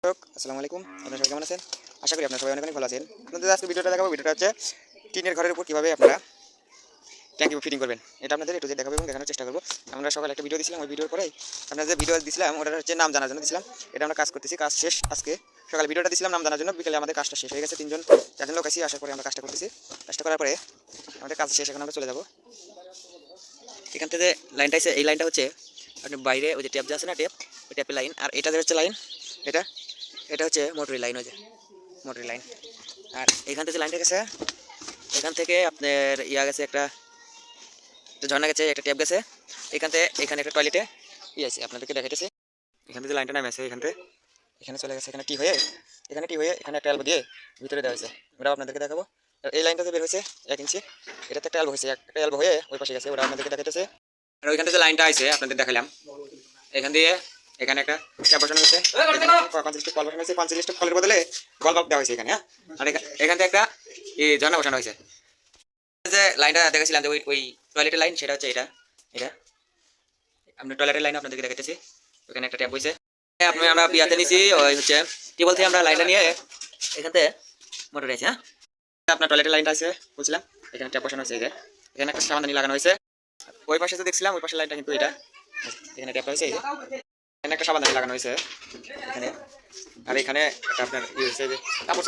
আসসালামু আলাইকুম, আপনারা সবাই কেমন আছেন? আশা করি আপনারা সবাই অনেক ভালো আছেন। আপনাদের আজকে ভিডিওটা দেখাবো। ভিডিওটা হচ্ছে টিনের ঘরের উপর কীভাবে আপনারা ট্যাঙ্কি ফিটিং করবেন, এটা আপনাদের একটু দেখাবো এবং দেখানোর চেষ্টা করবো। আমরা সকালে একটা ভিডিও দিয়েছিলাম, ওই ভিডিওর পরেই আপনাদের যে ভিডিও দিয়েছিলাম ওটার হচ্ছে নাম জানার জন্য দিয়েছিলাম। এটা আমরা কাজ করতেছি, কাজ শেষ। আজকে সকালে ভিডিওটা দিয়েছিলাম নাম জানার জন্য, বিকেলে আমাদের কাজটা শেষ হয়ে গেছে। 4জন লোক আছি, আসার পরে আমরা কাজটা করতেছি। কাজটা করার পরে আমাদের কাজ শেষ, এখন আমরা চলে যাবো। এখান থেকে লাইনটা আছে, এই লাইনটা হচ্ছে আপনি বাইরে ওই যে ট্যাপ যে আছে না, ট্যাপ, ওই ট্যাপের লাইন। আর এটা হচ্ছে লাইন, এটা এটা হচ্ছে মোটরের লাইন, ওই যে মোটরের লাইন। আর এখান থেকে লাইনটা গেছে, এখান থেকে আপনার গেছে, একটা ঝর্ণা গেছে, একটা ট্যাপ গেছে। এখানে একটা টয়লেটে আছে, আপনাদেরকে দেখাইতেছে। এখান থেকে লাইনটা নামে আছে, এখানে চলে গেছে, এখানে টি হয়ে এখানে একটা এলবো দিয়ে ভিতরে দেওয়া হয়েছে। ওরা আপনাদেরকে দেখাবো। আর এই লাইনটাতে বের হয়েছে 1 ইঞ্চি, এটাতে একটা এলবো হয়েছে, একটা এলবো হয়ে ওই পাশে গেছে, ওরা আপনাদেরকে দেখাইতেছে। আর ওইখান থেকে লাইনটা আছে আপনাদের দেখালাম। এখান দিয়ে এখানে একটা ট্যাপ বসানো হয়েছে, 45 কল বসানো হয়েছে, 45 কলের বদলে কল বাল্ব দেওয়া হয়েছে এখানে। হ্যাঁ, আর এখান থেকে একটা ঝর্ণা বসানো হয়েছে। যে লাইনটা দেখেছিলাম যে ওই টয়লেটের লাইন, সেটা হচ্ছে এটা আপনি টয়লেটের লাইন আপনাদেরকে দেখাইতেছি। ওখানে একটা ট্যাপ হয়েছে, আমরা বিয়াতে নিয়েছি, ওই হচ্ছে টিউবওয়েল থেকে আমরা লাইনটা নিয়ে এখান থেকে মোটর আছে। হ্যাঁ, আপনার টয়লেটের লাইনটা আছে বলছিলাম, এখানে ট্যাপ বসানো হয়েছে। এখানে একটা সামাদানি লাগানো হয়েছে। ওই পাশে যে দেখছিলাম ওই পাশের লাইনটা কিন্তু এটা, এখানে ট্যাপটা হয়েছে, এখানে একটা সামাদানি লাগানো হয়েছে এখানে। আর এখানে একটা আপনার হয়েছে যে কাপড়